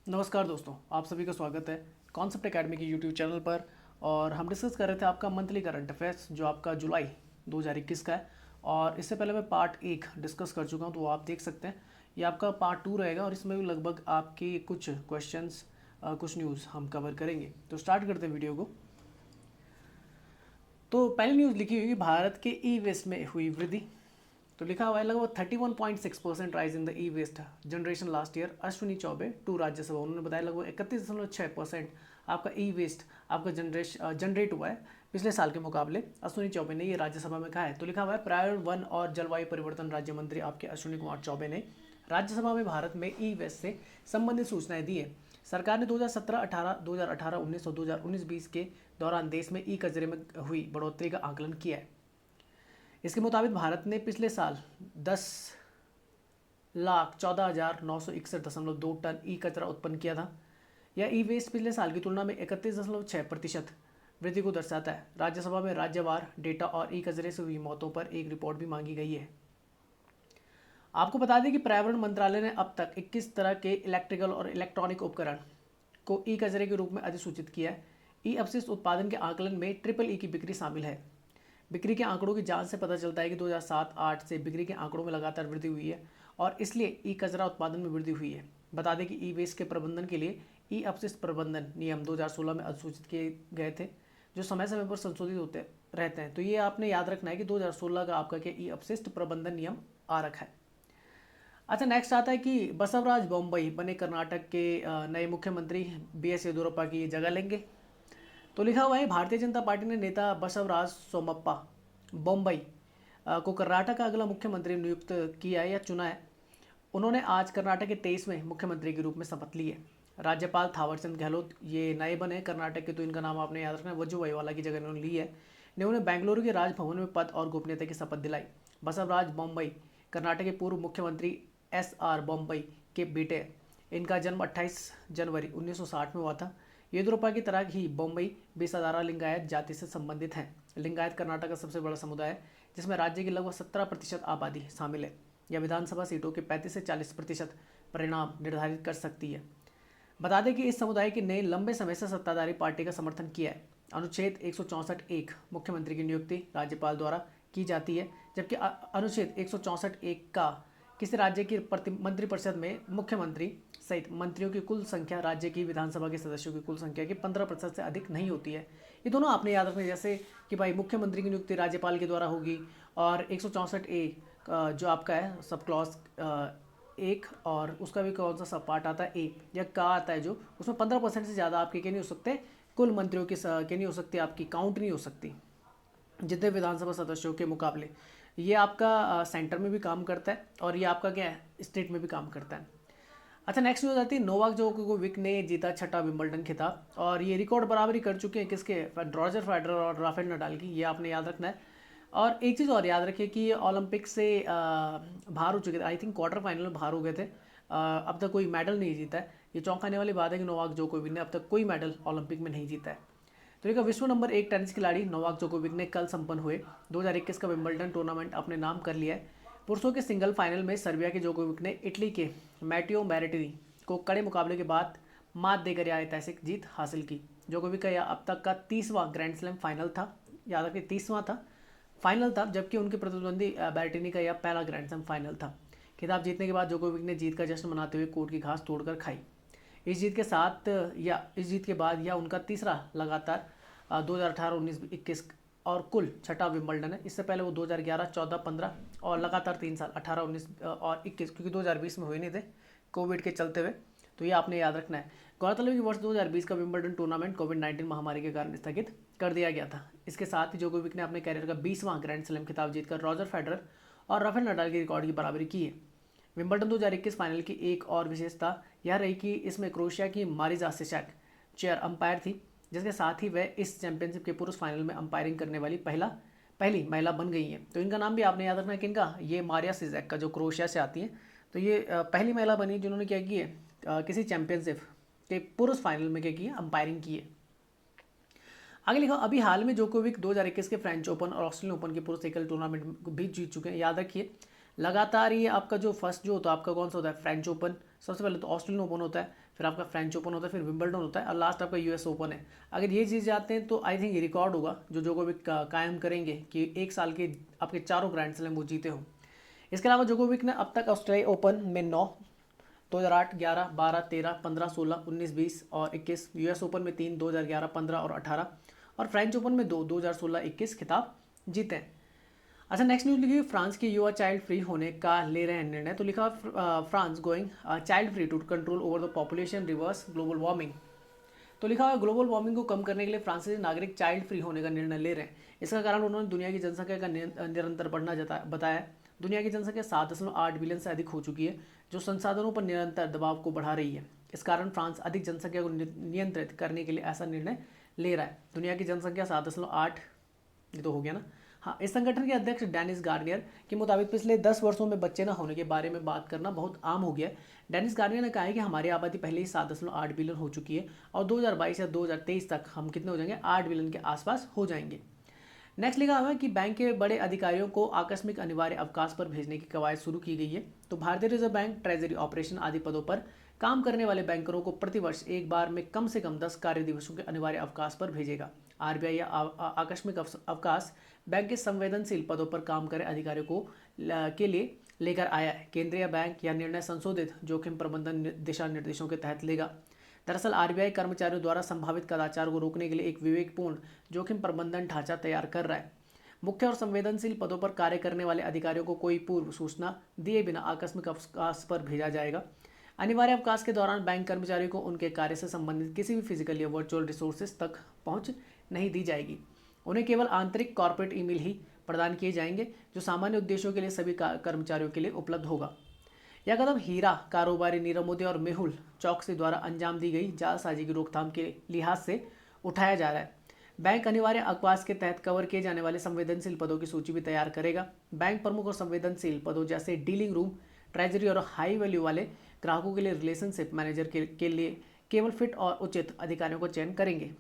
नमस्कार दोस्तों, आप सभी का स्वागत है कॉन्सेप्ट एकेडमी के यूट्यूब चैनल पर। और हम डिस्कस कर रहे थे आपका मंथली करंट अफेयर्स जो आपका जुलाई 2021 का है। और इससे पहले मैं पार्ट 1 डिस्कस कर चुका हूं, तो वो आप देख सकते हैं। ये आपका पार्ट 2 रहेगा और इसमें भी लगभग आपके कुछ क्वेश्चंस कुछ न्यूज़ हम कवर करेंगे। तो स्टार्ट करते हैं वीडियो को। तो पहली न्यूज़ लिखी हुई है, भारत के ई वेस्ट में हुई वृद्धि। तो लिखा हुआ है लगभग 31.6% rise in the e waste generation last year. Ashwini Choubey to Rajya Sabha, उन्होंने बताया लगभग 31.6% आपका ई वेस्ट आपका जनरेट हुआ है पिछले साल के मुकाबले। अश्विनी चौबे ने ये राज्यसभा में कहा है। तो लिखा हुआ है पर्यावरण वन और जलवायु परिवर्तन राज्य मंत्री आपके अश्विनी कुमार चौबे ने राज्यसभा में भारत में ई वेस्ट से संबंधित सूचनाएं दी है। सरकार ने 2017-18, 2018-19 और 2019-20 के दौरान देश में ई कचरे में हुई बढ़ोतरी का आकलन किया है। इसके मुताबिक भारत ने पिछले साल 10,14,961.2 टन ई कचरा उत्पन्न किया था। यह ई वेस्ट पिछले साल की तुलना में 31.6% वृद्धि को दर्शाता है। राज्यसभा में राज्यवार डेटा और ई कचरे से हुई मौतों पर एक रिपोर्ट भी मांगी गई है। आपको बता दें कि पर्यावरण मंत्रालय ने अब तक 21 तरह के इलेक्ट्रिकल और इलेक्ट्रॉनिक उपकरण को ई कचरे के रूप में अधिसूचित किया है। ई अपशिष्ट उत्पादन के आकलन में ट्रिपल ई की बिक्री शामिल है। बिक्री के आंकड़ों की जांच से पता चलता है कि 2007-8 से बिक्री के आंकड़ों में लगातार वृद्धि हुई है और इसलिए ई कचरा उत्पादन में वृद्धि हुई है। बता दें कि ई वेस्ट के प्रबंधन के लिए ई अपशिष्ट प्रबंधन नियम 2016 में अधिसूचित किए गए थे, जो समय समय पर संशोधित होते रहते हैं। तो ये आपने याद रखना है कि 2016 का आपका क्या ई अपशिष्ट प्रबंधन नियम आ रखा है। अच्छा, नेक्स्ट आता है कि बसवराज बोम्मई बने कर्नाटक के नए मुख्यमंत्री। BS येदियुरप्पा की जगह लेंगे। तो लिखा हुआ है भारतीय जनता पार्टी ने नेता बसवराज सोमप्पा बोम्मई को कर्नाटक का अगला मुख्यमंत्री नियुक्त किया है या चुना है। उन्होंने आज कर्नाटक के 23वें मुख्यमंत्री के रूप में शपथ ली है। राज्यपाल थावरचंद गहलोत ये नए बने कर्नाटक के, तो इनका नाम आपने याद रखना है। वजुभाईवाला की जगह इन्होंने ली है। ने उन्हें बेंगलुरु के राजभवन में पद और गोपनीयता की शपथ दिलाई। बसवराज बोम्मई कर्नाटक के पूर्व मुख्यमंत्री SR बोम्मई के बेटे। इनका जन्म 28 जनवरी 1960 में हुआ था। येदियुरप्पा की तरह ही बोम्मई भी सदारा लिंगायत जाति से संबंधित हैं। लिंगायत कर्नाटक का सबसे बड़ा समुदाय है, जिसमें राज्य की लगभग 17% आबादी शामिल है। यह विधानसभा सीटों के 35 से 40% परिणाम निर्धारित कर सकती है। बता दें कि इस समुदाय की ने लंबे समय से सत्ताधारी पार्टी का समर्थन किया है। अनुच्छेद 164(1) मुख्यमंत्री की नियुक्ति राज्यपाल द्वारा की जाती है, जबकि अनुच्छेद 164(1) का किसी राज्य की मंत्रिपरिषद में मुख्यमंत्री सहित मंत्रियों की कुल संख्या राज्य की विधानसभा के सदस्यों की कुल संख्या की 15% से अधिक नहीं होती है। ये दोनों आपने याद रखने, जैसे कि भाई मुख्यमंत्री की नियुक्ति राज्यपाल के द्वारा होगी और 164(a) जो आपका है सब क्लॉज 1, और उसका भी कौन सा सब पार्ट आता है ए या का आता है, जो उसमें 15% से ज़्यादा आपके क्या नहीं हो सकते, कुल मंत्रियों की क्या नहीं हो सकती, आपकी काउंट नहीं हो सकती जितने विधानसभा सदस्यों के मुकाबले। ये आपका सेंटर में भी काम करता है और ये आपका क्या है स्टेट में भी काम करता है। अच्छा, नेक्स्ट न्यूज़ आती है नोवाक जोकोविक ने जीता छठा विंबलडन खिताब और ये रिकॉर्ड बराबरी कर चुके हैं किसके, रॉजर फेडरर और राफेल नडाल की। ये आपने याद रखना है। और एक चीज़ और याद रखिए कि ये ओलंपिक से बाहर हो चुके थे। आई थिंक क्वार्टर फाइनल में बाहर हो गए थे। अब तक कोई मेडल नहीं जीता है। ये चौंकाने वाली बात है कि नोवाक जोकोविक ने अब तक कोई मेडल ओलंपिक में नहीं जीता है। तो एक विश्व नंबर 1 टेनिस खिलाड़ी नोवाक जोकोविक ने कल संपन्न हुए 2021 का विंबलडन टूर्नामेंट अपने नाम कर लिया है। पुरुषों के सिंगल फाइनल में सर्बिया के जोकोविक ने इटली के मैटियो बैरेटिनी को कड़े मुकाबले के बाद मात देकर यह ऐतिहासिक जीत हासिल की। जोकोविक का यह अब तक का 30वां ग्रैंड स्लैम फाइनल था। याद रखिए 30वां था फाइनल था, जबकि उनके प्रतिद्वंदी बैरेटिनी का यह पहला ग्रैंड स्लैम फाइनल था। खिताब जीतने के बाद जोकोविक ने जीत का जश्न मनाते हुए कोर्ट की घास तोड़कर खाई। इस जीत के बाद यह उनका तीसरा लगातार 2018, 19, 21 और कुल छठा विंबलडन है। इससे पहले वो 2011, 14, 15 और लगातार 3 साल 18, 19 और 21, क्योंकि 2020 में हुए नहीं थे कोविड के चलते हुए। तो ये आपने याद रखना है। गौरतलब है कि वर्ष 2020 का विंबलडन टूर्नामेंट कोविड-19 महामारी के कारण स्थगित कर दिया गया था। इसके साथ ही जोकोविक ने अपने कैरियर का 20वां ग्रैंड स्लैम खिताब जीतकर रॉजर फेडरर और राफेल नडाल के रिकॉर्ड की बराबरी की है। विंबलडन 2021 फाइनल की एक और विशेषता यह रही कि इसमें क्रोएशिया की मारिजा सिचक चेयर अंपायर थी, जिसके साथ ही वह इस चैंपियनशिप के पुरुष फाइनल में अंपायरिंग करने वाली पहली महिला बन गई हैं। तो इनका नाम भी आपने याद रखना है कि इनका ये मारिया सिजैक का, जो क्रोएशिया से आती हैं। तो ये पहली महिला बनी जिन्होंने क्या की है किसी चैंपियनशिप के पुरुष फाइनल में क्या की है, अंपायरिंग की है। आगे लिखा, अभी हाल में जोकोविक 2021 के फ्रेंच ओपन और ऑस्ट्रेलियन ओपन के पुरुष एकल टूर्नामेंट भी जीत चुके हैं। याद रखिए लगातार ये आपका जो फर्स्ट जो होता है आपका कौन सा होता है, फ्रेंच ओपन। सबसे पहले तो ऑस्ट्रेलियन ओपन होता है, फिर आपका फ्रेंच ओपन होता है, फिर विंबलडन होता है और लास्ट आपका यूएस ओपन है। अगर ये चीज़ जाते हैं तो आई थिंक ये रिकॉर्ड होगा जो जोकोविक कायम करेंगे कि एक साल के आपके चारों ग्रैंड स्लैम वो जीते हो। इसके अलावा जोकोविक ने अब तक ऑस्ट्रेलिया ओपन में 9, 2008, 11, 12, 13, 15, 16, 19, 20 और 21, यूएस ओपन में 3, 2011, 15 और 18 और फ्रेंच ओपन में 2, 2016, 21 खिताब जीते हैं। अच्छा, नेक्स्ट न्यूज़ लिखी फ्रांस के युवा चाइल्ड फ्री होने का ले रहे हैं निर्णय। तो लिखा France going child free to control over the population reverse global warming. तो लिखा हुआ ग्लोबल वार्मिंग को कम करने के लिए फ्रांसीसी नागरिक चाइल्ड फ्री होने का निर्णय ले रहे हैं। इसका कारण उन्होंने दुनिया की जनसंख्या का निरंतर बढ़ना बताया। दुनिया की जनसंख्या 7.8 बिलियन से अधिक हो चुकी है, जो संसाधनों पर निरंतर दबाव को बढ़ा रही है। इस कारण फ्रांस अधिक जनसंख्या को नियंत्रित करने के लिए ऐसा निर्णय ले रहा है। दुनिया की जनसंख्या 7.8, ये तो हो गया ना। हाँ, इस संगठन के अध्यक्ष डेनिस गार्नियर के मुताबिक पिछले 10 वर्षों में बच्चे न होने के बारे में बात करना बहुत आम हो गया है। डेनिस गार्नियर ने कहा है कि हमारी आबादी पहले ही 7.8 बिलियन हो चुकी है और 2022 या 2023 तक हम कितने हो जाएंगे, 8 बिलियन के आसपास हो जाएंगे। नेक्स्ट लिखा हुआ है कि बैंक के बड़े अधिकारियों को आकस्मिक अनिवार्य अवकाश पर भेजने की कवायद शुरू की गई है। तो भारतीय रिजर्व बैंक, ट्रेजरी ऑपरेशन आदि पदों पर काम करने वाले बैंकरों को प्रतिवर्ष एक बार में कम से कम 10 कार्य दिवसों के अनिवार्य अवकाश पर भेजेगा। आरबीआई या आकस्मिक अवकाश बैंक के संवेदनशील पदों पर काम करे अधिकारियों को के लिए लेकर आया है। केंद्रीय बैंक यह निर्णय संशोधित जोखिम प्रबंधन दिशा निर्देशों के तहत लेगा। दरअसल आरबीआई कर्मचारियों द्वारा संभावित कदाचार को रोकने के लिए एक विवेकपूर्ण जोखिम प्रबंधन ढांचा तैयार कर रहा है। मुख्य और संवेदनशील पदों पर कार्य करने वाले अधिकारियों को कोई पूर्व सूचना दिए बिना आकस्मिक अवकाश पर भेजा जाएगा। अनिवार्य अवकाश के दौरान बैंक कर्मचारियों को उनके कार्य से संबंधित किसी भी फिजिकल या वर्चुअल रिसोर्सेज तक पहुंच नहीं दी जाएगी। उन्हें केवल आंतरिक कॉर्पोरेट ईमेल ही प्रदान किए जाएंगे, जो सामान्य उद्देश्यों के लिए सभी कर्मचारियों के लिए उपलब्ध होगा। यह कदम हीरा कारोबारी नीरव मोदी और मेहुल चौकसी द्वारा अंजाम दी गई जालसाजी की रोकथाम के लिहाज से उठाया जा रहा है। बैंक अनिवार्य अवकाश के तहत कवर किए जाने वाले संवेदनशील पदों की सूची भी तैयार करेगा। बैंक प्रमुख और संवेदनशील पदों जैसे डीलिंग रूम, ट्रेजरी और हाई वैल्यू वाले ग्राहकों के लिए रिलेशनशिप मैनेजर के लिए केवल फिट और उचित अधिकारियों को चयन करेंगे।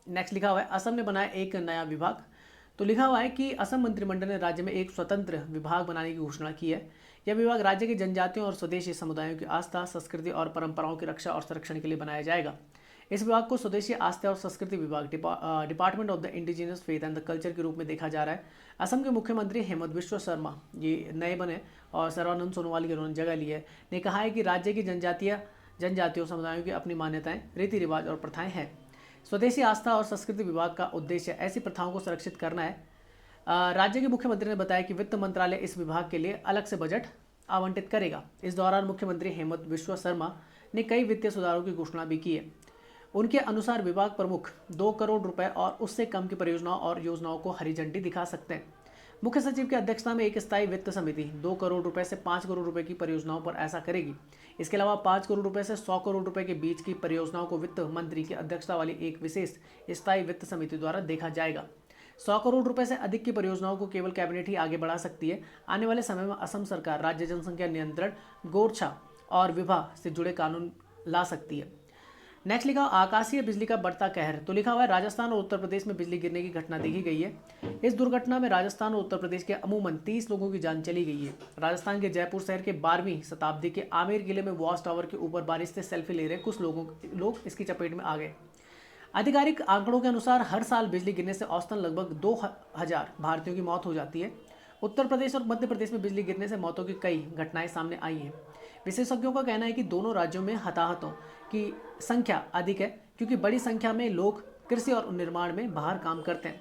नेक्स्ट लिखा हुआ है असम ने बनाया एक नया विभाग। तो लिखा हुआ है कि असम मंत्रिमंडल ने राज्य में एक स्वतंत्र विभाग बनाने की घोषणा की है। यह विभाग राज्य के जनजातियों और स्वदेशी समुदायों की आस्था, संस्कृति और परंपराओं की रक्षा और संरक्षण के लिए बनाया जाएगा। इस विभाग को स्वदेशी आस्था और संस्कृति विभाग department of the indigenous faith and the culture के रूप में देखा जा रहा है। असम के मुख्यमंत्री हेमंत बिस्वा शर्मा, ये नए बने और सर्बानंद सोनोवाल की उन्होंने जगह ली है, ने कहा है कि राज्य की जनजातियों समुदायों की अपनी मान्यताएं, रीति रिवाज और प्रथाएं हैं। स्वदेशी आस्था और संस्कृति विभाग का उद्देश्य ऐसी प्रथाओं को सुरक्षित करना है। राज्य के मुख्यमंत्री ने बताया कि वित्त मंत्रालय इस विभाग के लिए अलग से बजट आवंटित करेगा। इस दौरान मुख्यमंत्री हेमंत बिस्वा शर्मा ने कई वित्तीय सुधारों की घोषणा भी की है। उनके अनुसार विभाग प्रमुख 2 करोड़ रुपए और उससे कम की परियोजनाओं और योजनाओं को हरी झंडी दिखा सकते हैं। मुख्य सचिव की अध्यक्षता में एक स्थायी वित्त समिति 2 करोड़ रुपए से 5 करोड़ रुपए की परियोजनाओं पर ऐसा करेगी। इसके अलावा 5 करोड़ रुपए से 100 करोड़ रुपए के बीच की परियोजनाओं को वित्त मंत्री की अध्यक्षता वाली एक विशेष स्थायी वित्त समिति द्वारा देखा जाएगा। 100 करोड़ रुपए से अधिक की परियोजनाओं को केवल कैबिनेट ही आगे बढ़ा सकती है। आने वाले समय में असम सरकार राज्य जनसंख्या नियंत्रण, गोरछा और विवाह से जुड़े कानून ला सकती है। नेक्स्ट लिखा आकाशीय बिजली का बढ़ता कहर। तो लिखा हुआ है राजस्थान और उत्तर प्रदेश में बिजली गिरने की घटना देखी गई है। इस दुर्घटना में राजस्थान और उत्तर प्रदेश के अमूमन 30 लोगों की जान चली गई है। राजस्थान के जयपुर शहर के 12वीं शताब्दी के आमेर किले में वॉच टावर के ऊपर बारिश से सेल्फी ले रहे कुछ लोग इसकी चपेट में आ गए। आधिकारिक आंकड़ों के अनुसार हर साल बिजली गिरने से औसतन लगभग 2000 भारतीयों की मौत हो जाती है। उत्तर प्रदेश और मध्य प्रदेश में बिजली गिरने से मौतों की कई घटनाएं सामने आई हैं। विशेषज्ञों का कहना है कि दोनों राज्यों में हताहतों की संख्या अधिक है, क्योंकि बड़ी संख्या में लोग कृषि और निर्माण में बाहर काम करते हैं।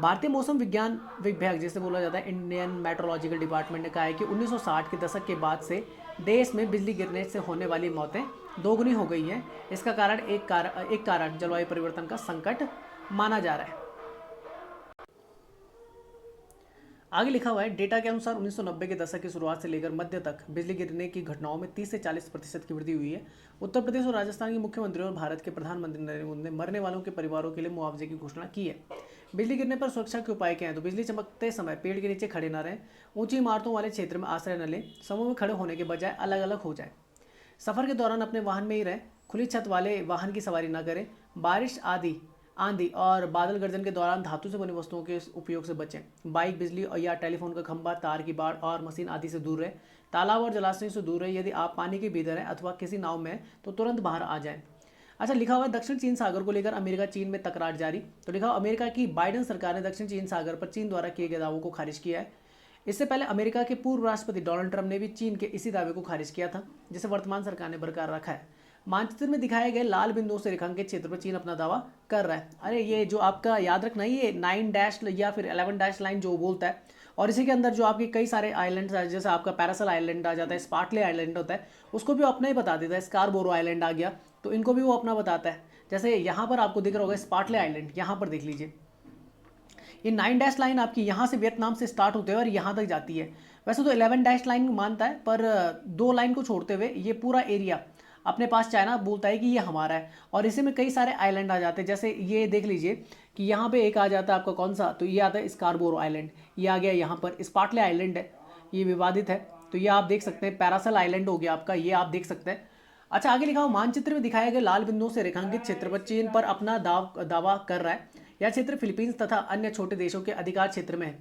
भारतीय मौसम विज्ञान विभाग जिसे बोला जाता है इंडियन मेट्रोलॉजिकल डिपार्टमेंट ने कहा है कि 1960 के दशक के बाद से देश में बिजली गिरने से होने वाली मौतें दोगुनी हो गई हैं। इसका कारण एक कारण जलवायु परिवर्तन का संकट माना जा रहा है। आगे लिखा हुआ है डेटा के अनुसार 1990 के दशक की शुरुआत से लेकर मध्य तक बिजली गिरने की घटनाओं में 30 से 40% की वृद्धि हुई है। उत्तर प्रदेश और राजस्थान के मुख्यमंत्रियों और भारत के प्रधानमंत्री नरेंद्र मोदी ने मरने वालों के परिवारों के लिए मुआवजे की घोषणा की है। बिजली गिरने पर सुरक्षा के उपाय क्या हैं? तो बिजली चमकते समय पेड़ के नीचे खड़े न रहें, ऊंची इमारतों वाले क्षेत्र में आश्रय न लें, समूह में खड़े होने के बजाय अलग अलग हो जाए, सफर के दौरान अपने वाहन में ही रहें, खुली छत वाले वाहन की सवारी न करें, बारिश आदि आंधी और बादल गर्जन के दौरान धातु से बनी वस्तुओं के उपयोग से बचें। बाइक, बिजली और या टेलीफोन का खंभा, तार की बाड़ और मशीन आदि से दूर रहें। तालाब और जलाशयों से दूर रहें। यदि आप पानी के भीतर हैं अथवा किसी नाव में हैं तो तुरंत बाहर आ जाएं। अच्छा, लिखा हुआ है दक्षिण चीन सागर को लेकर अमेरिका चीन में तकरार जारी। तो लिखा हुआ अमेरिका की बाइडेन सरकार ने दक्षिण चीन सागर पर चीन द्वारा किए गए दावों को खारिज किया है। इससे पहले अमेरिका के पूर्व राष्ट्रपति डोनाल्ड ट्रंप ने भी चीन के इसी दावे को खारिज किया था, जिसे वर्तमान सरकार ने बरकरार रखा है। मानचित्र में दिखाए गए लाल बिंदुओं से रेखांकित क्षेत्र पर चीन अपना दावा कर रहा है। अरे ये जो आपका याद रखना, ये 9 डैश या फिर 11 डैश लाइन जो बोलता है, और इसी के अंदर जो आपके कई सारे आइलैंड, जैसे आपका पैरासल आइलैंड आ जाता है, स्पार्टले आइलैंड होता है, उसको भी अपना ही बता देता है। स्कारबोरो आइलैंड आ गया तो इनको भी वो अपना बताता है। जैसे यहाँ पर आपको दिख रहा होगा स्पार्टले आइलैंड, यहाँ पर देख लीजिए, ये 9 डैश लाइन आपकी यहाँ से वियतनाम से स्टार्ट होते हुए और यहाँ तक जाती है। वैसे तो 11 डैश लाइन मानता है, पर 2 लाइन को छोड़ते हुए ये पूरा एरिया अपने पास चाइना बोलता है कि ये हमारा है। और इसी में कई सारे आइलैंड आ जाते हैं। जैसे ये देख लीजिए कि यहाँ पे एक आ जाता है आपका कौन सा, तो ये आता है स्कारबोरो आइलैंड, ये आ गया यहाँ पर स्पार्टले आइलैंड है, ये विवादित है, तो ये आप देख सकते हैं। पैरासल आइलैंड हो गया आपका, ये आप देख सकते हैं। अच्छा, आगे लिखा हुआ मानचित्र में दिखाए गए लाल बिंदुओं से रेखांकित क्षेत्र पर चीन पर अपना दावा कर रहा है। यह क्षेत्र फिलीपींस तथा अन्य छोटे देशों के अधिकार क्षेत्र में है।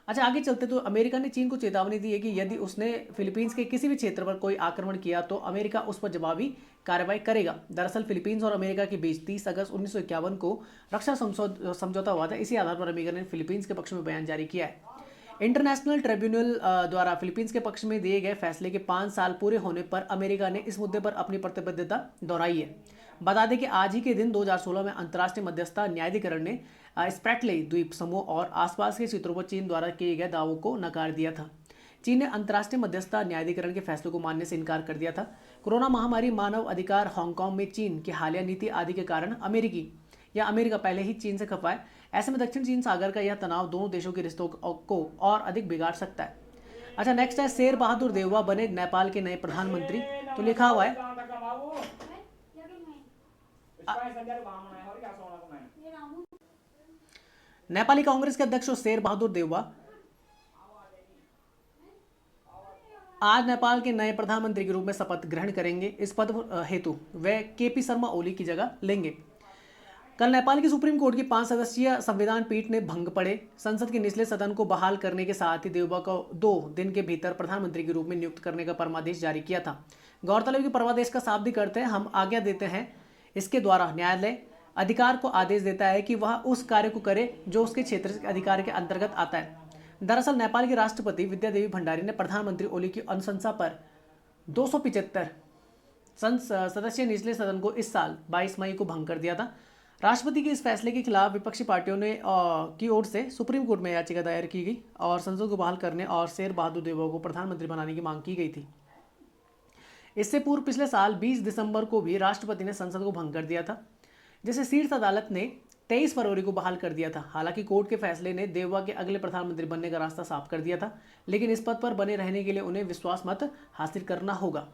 अच्छा, आगे चलते तो अमेरिका ने चीन को चेतावनी दी है कि यदि उसने फिलीपींस के किसी भी क्षेत्र पर कोई आक्रमण किया तो अमेरिका उस पर जवाबी कार्रवाई करेगा। दरअसल फिलीपींस और अमेरिका के बीच 30 अगस्त 1951 को रक्षा समझौता हुआ था। इसी आधार पर अमेरिका ने फिलीपींस के पक्ष में बयान जारी किया है। इंटरनेशनल ट्रिब्यूनल द्वारा फिलीपींस के पक्ष में दिए गए फैसले के 5 साल पूरे होने पर अमेरिका ने इस मुद्दे पर अपनी प्रतिबद्धता दोहराई है। बता दें कि आज ही के दिन 2016 में अंतर्राष्ट्रीय मध्यस्थता न्यायाधिकरण ने स्प्रैटले द्वीप समूह और आसपास के क्षेत्रों पर चीन द्वारा किए गए दावों को नकार दिया था। चीन ने अंतर्राष्ट्रीय मध्यस्थता न्यायाधिकरण के फैसले को मानने से इनकार कर दिया था। कोरोना महामारी, मानव अधिकार, हांगकांग में चीन की हालिया नीति आदि के कारण अमेरिका पहले ही चीन से खफा है। ऐसे में दक्षिण चीन सागर का यह तनाव दोनों देशों के रिश्तों को और अधिक बिगाड़ सकता है। अच्छा, नेक्स्ट है शेर बहादुर देउवा बने नेपाल के नए प्रधानमंत्री। तो लिखा हुआ है नेपाली कांग्रेस के अध्यक्ष शेर बहादुर देउवा आज नेपाल के नए प्रधानमंत्री के रूप में शपथ ग्रहण करेंगे। इस पद हेतु वे केपी शर्मा ओली की जगह लेंगे। कल नेपाल की सुप्रीम कोर्ट की 5 सदस्यीय संविधान पीठ ने भंग पड़े संसद के निचले सदन को बहाल करने के साथ ही देउबा को 2 दिन के भीतर प्रधानमंत्री के रूप में नियुक्त करने का परमादेश जारी किया था। गौरतलब कि परमादेश का शाब्दिक अर्थ है हम आज्ञा देते हैं। इसके द्वारा न्यायालय अधिकार को आदेश देता है कि वह उस कार्य को करे जो उसके क्षेत्र के अधिकार के अंतर्गत आता है। दरअसल नेपाल के राष्ट्रपति विद्या देवी भंडारी ने प्रधानमंत्री ओली की अनुशंसा पर 275 सदस्यीय निचले सदन को इस साल 22 मई को भंग कर दिया था। राष्ट्रपति के इस फैसले के खिलाफ विपक्षी पार्टियों ने की ओर से सुप्रीम कोर्ट में याचिका दायर की गई और संसद को बहाल करने और शेर बहादुर देउवा को प्रधानमंत्री बनाने की मांग की गई थी। इससे पूर्व पिछले साल 20 दिसंबर को भी राष्ट्रपति ने संसद को भंग कर दिया था, जिसे शीर्ष अदालत ने 23 फरवरी को बहाल कर दिया था। हालांकि कोर्ट के फैसले ने देउवा के अगले प्रधानमंत्री बनने का रास्ता साफ कर दिया था, लेकिन इस पद पर बने रहने के लिए उन्हें विश्वास मत हासिल करना होगा।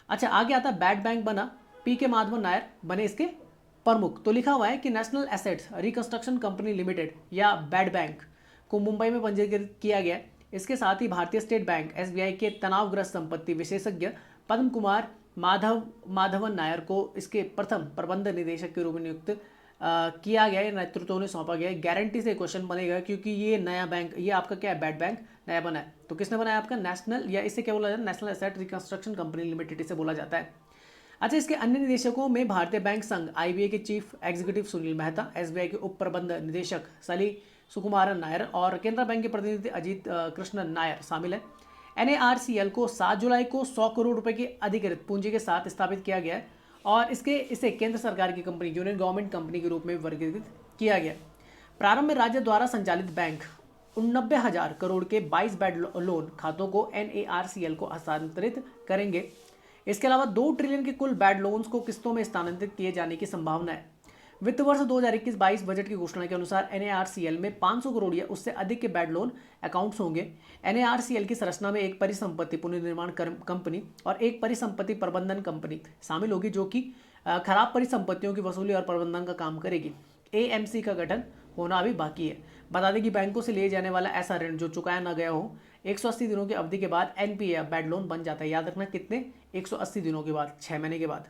अच्छा, आगे आता बैड बैंक बना पीके माधवन नायर बने इसके प्रमुख। तो लिखा हुआ है कि national assets reconstruction company limited या बैड बैंक को मुंबई में पंजीकृत किया गया। इसके साथ ही भारतीय स्टेट बैंक एसबीआई के तनावग्रस्त संपत्ति विशेषज्ञ पद्म कुमार माधवन नायर को इसके प्रथम प्रबंध निदेशक के रूप में नियुक्त किया गया। नेतृत्व ने सौंपा गया। गारंटी से क्वेश्चन बनेगा क्योंकि ये नया बैंक, ये आपका क्या है, बैड बैंक नया बना है। तो किसने बनाया? आपका नेशनल, या इसे क्या बोला जाता है, national asset reconstruction company limited इसे बोला जाता है। अच्छा, इसके अन्य निदेशकों में भारतीय बैंक संघ आईबीए के chief executive Sunil Mehta, SBI के उप प्रबंध निदेशक सली सुकुमारन नायर और केंद्र बैंक के प्रतिनिधि अजीत कृष्णन नायर शामिल है। एनएआरसीएल को 7 जुलाई को 100 करोड़ रुपए की अधिकृत पूंजी के साथ स्थापित किया गया है और इसे केंद्र सरकार की कंपनी, यूनियन गवर्नमेंट कंपनी के रूप में वर्गीकृत किया गया। प्रारंभ में राज्य द्वारा संचालित बैंक 89,000 करोड़ के 22 बैड लोन खातों को एनएआरसीएल को हस्तांतरित करेंगे। इसके अलावा 2 ट्रिलियन के कुल बैड लोन्स को किस्तों में स्थानांतरित किए जाने की संभावना है। वित्त वर्ष 2021-22 बजट की घोषणा के अनुसार एनएआरसीएल में 500 करोड़ या उससे अधिक के बैड लोन अकाउंट्स होंगे। एनएआरसीएल की संरचना में एक परिसंपत्ति पुनर्निर्माण कंपनी और एक परिसंपत्ति प्रबंधन कंपनी शामिल होगी, जो कि खराब परिसंपत्तियों की वसूली और प्रबंधन का काम करेगी। एएमसी का गठन होना अभी बाकी है। बता दें कि बैंकों से लिए जाने वाला ऐसा ऋण जो चुकाया न गया हो 180 दिनों की अवधि के बाद एनपीए या बैड लोन बन जाता है। याद रखना कितने? 180 दिनों के बाद, 6 महीने के बाद।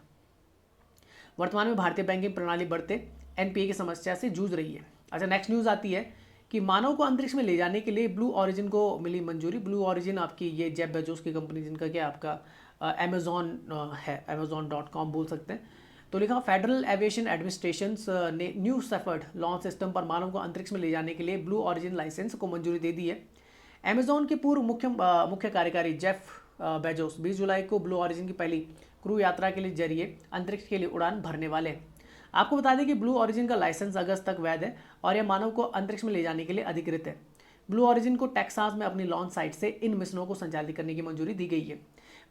वर्तमान में भारतीय बैंकिंग प्रणाली बढ़ते एनपीए की समस्या से जूझ रही है। अच्छा, नेक्स्ट न्यूज़ आती है कि मानव को अंतरिक्ष में ले जाने के लिए ब्लू ओरिजिन को मिली मंजूरी। ब्लू ओरिजिन आपकी ये जेफ बेजोस की कंपनी, जिनका क्या आपका अमेजॉन है, amazon.com बोल सकते हैं। तो लिखा फेडरल एविएशन एडमिनिस्ट्रेशन ने न्यू सेफर्ड लॉन्च सिस्टम पर मानव को अंतरिक्ष में ले जाने के लिए ब्लू ओरिजिन लाइसेंस को मंजूरी दे दी है। अमेजॉन के पूर्व मुख्य कार्यकारी जेफ बेजोस 20 जुलाई को ब्लू ओरिजिन की पहली क्रू यात्रा के लिए जरिए अंतरिक्ष के लिए उड़ान भरने वाले हैं। आपको बता दें कि ब्लू ओरिजिन का लाइसेंस अगस्त तक वैध है और यह मानव को अंतरिक्ष में ले जाने के लिए अधिकृत है। ब्लू ओरिजिन को टेक्सास में अपनी लॉन्च साइट से इन मिशनों को संचालित करने की मंजूरी दी गई है।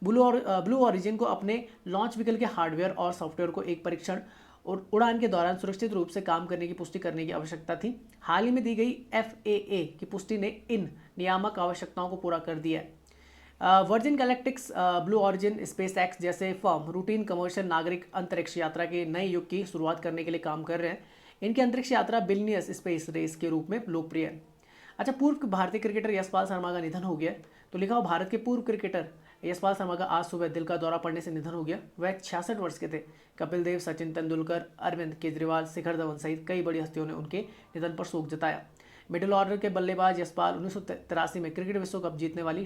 ब्लू ओरिजिन को अपने लॉन्च व्हीकल के हार्डवेयर और सॉफ्टवेयर को एक परीक्षण और उड़ान के दौरान सुरक्षित रूप से काम करने की पुष्टि करने की आवश्यकता थी। हाल ही में दी गई FAA की पुष्टि ने इन नियामक आवश्यकताओं को पूरा कर दिया है। Virgin Galactics, Blue Origin, SpaceX जैसे फर्म रूटीन कमर्शियल नागरिक अंतरिक्ष यात्रा के नए युग की शुरुआत करने के लिए काम कर रहे हैं। इनकी अंतरिक्ष यात्रा बिलियनियर्स स्पेस रेस के रूप में लोकप्रिय है। अच्छा, पूर्व भारतीय क्रिकेटर यशपाल शर्मा का निधन हो गया। तो लिखा हो भारत के पूर्व क्रिकेटर यशपाल शर्मा का आज सुबह दिल का दौरा पड़ने से निधन हो गया। वह 66 वर्ष के थे। कपिल देव, सचिन तेंदुलकर, अरविंद केजरीवाल, शिखर धवन सहित कई बड़ी हस्तियों ने उनके निधन पर शोक जताया। मिडिल ऑर्डर के बल्लेबाज यशपाल 1983 में क्रिकेट विश्व कप जीतने वाली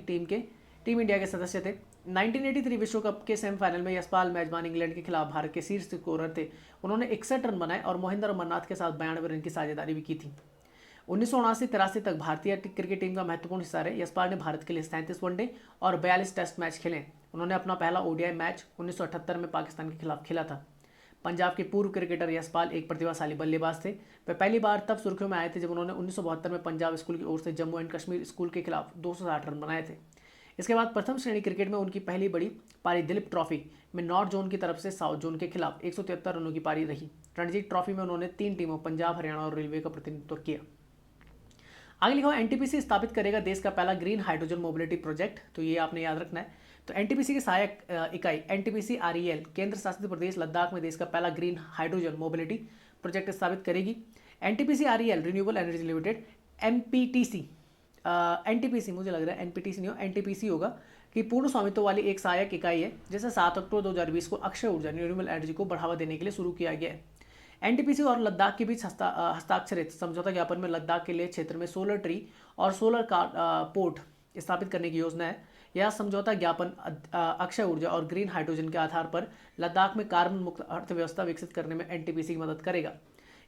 टीम इंडिया के सदस्य थे। 1983 विश्व कप के सेमीफाइनल में यशपाल मेजबान इंग्लैंड के खिलाफ भारत के शीर्ष स्कोरर थे। उन्होंने 61 रन बनाए और मोहिंदर अमरनाथ के साथ 92 रन की साझेदारी भी की थी। 1979-83 तक भारतीय क्रिकेट टीम का महत्वपूर्ण हिस्सा रहे। यशपाल ने भारत के लिए 37 वनडे और 42 टेस्ट मैच खेले। उन्होंने अपना पहला ODI मैच 1978 में पाकिस्तान के खिलाफ खेला था। पंजाब के पूर्व क्रिकेटर यशपाल एक प्रतिभाशाली बल्लेबाज थे। वे पहली बार तब सुर्खियों में आए थे जब उन्होंने 1972 में पंजाब स्कूल की ओर से जम्मू एंड कश्मीर स्कूल के खिलाफ 260 रन बनाए थे। इसके बाद प्रथम श्रेणी क्रिकेट में उनकी पहली बड़ी पारी दिलीप ट्रॉफी में नॉर्थ जोन की तरफ से साउथ जोन के खिलाफ 173 रनों की पारी रही। रणजी ट्रॉफी में उन्होंने 3 टीमों पंजाब, हरियाणा और रेलवे का प्रतिनिधित्व किया। आगे लिखा हुआ NTPC स्थापित करेगा देश का पहला ग्रीन हाइड्रोजन मोबिलिटी प्रोजेक्ट। तो ये आपने याद रखना है। तो NTPC की सहायक इकाई NTPC REL केंद्र शासित प्रदेश लद्दाख में देश का पहला ग्रीन हाइड्रोजन मोबिलिटी प्रोजेक्ट स्थापित करेगी। NTPC REL renewable energy limited NTPC मुझे लग रहा है NPTC नहीं हो, NTPC होगा, कि पूर्ण स्वामित्व वाली एक सहायक इकाई है जिसे 7 अक्टूबर 2020 को अक्षय ऊर्जा रिन्यूएबल एनर्जी को बढ़ावा देने के लिए शुरू किया गया है। NTPC और लद्दाख के बीच हस्ताक्षरित समझौता ज्ञापन में लद्दाख के लिए क्षेत्र में सोलर ट्री और सोलर पोर्ट स्थापित करने की योजना है। यह समझौता ज्ञापन अक्षय ऊर्जा और ग्रीन हाइड्रोजन के आधार पर लद्दाख में कार्बन मुक्त अर्थव्यवस्था विकसित करने में NTPC की मदद करेगा।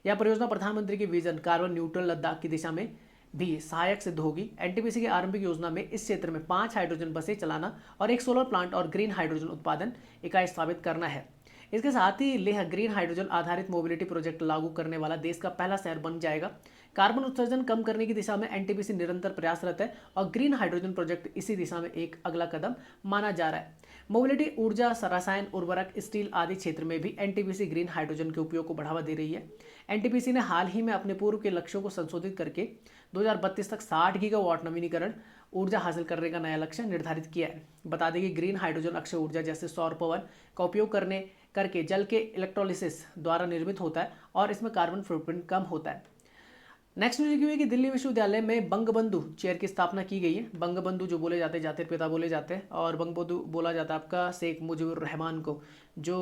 यह परियोजना प्रधानमंत्री के विजन कार्बन न्यूट्रल लद्दाख की दिशा में भी सहायक सिद्ध होगी। NTPC की आरंभिक योजना में इस क्षेत्र में 5 हाइड्रोजन बसें चलाना और एक सोलर प्लांट और ग्रीन हाइड्रोजन उत्पादन इकाई स्थापित करना है। इसके साथ ही लेह ग्रीन हाइड्रोजन आधारित मोबिलिटी प्रोजेक्ट लागू करने वाला देश का पहला शहर बन जाएगा। कार्बन उत्सर्जन कम करने की दिशा में NTPC निरंतर प्रयासरत है और ग्रीन हाइड्रोजन प्रोजेक्ट इसी दिशा में एक अगला कदम माना जा रहा है। मोबिलिटी, ऊर्जा, रसायन, उर्वरक, स्टील आदि क्षेत्र में भी NTPC ग्रीन हाइड्रोजन के उपयोग को बढ़ावा दे रही है। NTPC ने हाल ही में अपने पूर्व के लक्ष्यों को संशोधित करके 2032 तक 60 गीगावाट नवीनीकरण ऊर्जा हासिल करने का नया लक्ष्य निर्धारित किया है। बता दें कि ग्रीन हाइड्रोजन अक्षय ऊर्जा जैसे सौर पवन का उपयोग करके जल के इलेक्ट्रोलिसिस द्वारा निर्मित होता है और इसमें कार्बन फुटप्रिंट कम होता है। नेक्स्ट न्यूज हुई कि दिल्ली विश्वविद्यालय में बंगबंधु चेयर की स्थापना की गई है। बंगबंधु जो बोले जाते हैं जातिर पिता बोले जाते हैं, और बंगबंधु बोला जाता है आपका शेख मुजीबुर रहमान को, जो